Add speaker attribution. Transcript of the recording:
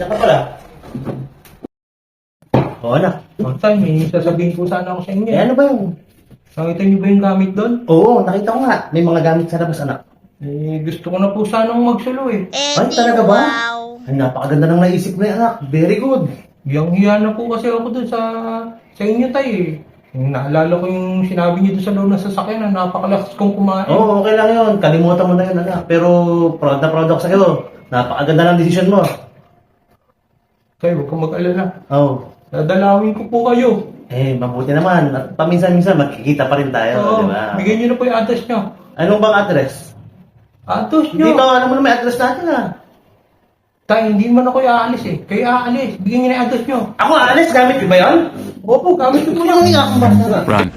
Speaker 1: na ka pala. Oo, anak.
Speaker 2: Tay, may sasabihin ko sana ako sa inyo.
Speaker 1: Eh, ano ba yun?
Speaker 2: Nakita niyo ba yung gamit doon?
Speaker 1: Oo, nakita ko nga. May mga gamit sa labas, anak.
Speaker 2: Eh, gusto ko na po sanang magsulo eh.
Speaker 1: Ay, talaga ba? Ay, napakaganda ng naisip mo yan, anak. Very good.
Speaker 2: Hiyang-hiya na po kasi ako doon sa inyo, tay eh. Yung naalala ko yung sinabi niyo doon sa loob ng sasakyan na napakalakas kong kumain.
Speaker 1: Oo, okay lang yun. Kalimutan mo na yun, anak. Pero proud na proud ako sa'yo. Napakaganda ng desisyon mo.
Speaker 2: Tay, huwag kang mag-alala.
Speaker 1: Oo.
Speaker 2: Dadalawin ko po kayo.
Speaker 1: Eh, mabuti naman. At paminsan-minsan, magkikita pa rin tayo,
Speaker 2: Oo,
Speaker 1: di ba?
Speaker 2: bigyan niyo na po yung address niyo.
Speaker 1: Anong bang address?
Speaker 2: Address niyo?
Speaker 1: Hindi pa alam mo na may address natin, ah.
Speaker 2: Tay, hindi man ako aalis eh. Kayo aalis. Bigyan niyo na yung address niyo.
Speaker 1: Ako, alis, gamit ko ba yun?
Speaker 2: Opo, gamit ko po yan.
Speaker 1: Hindi ako basta.
Speaker 3: Run.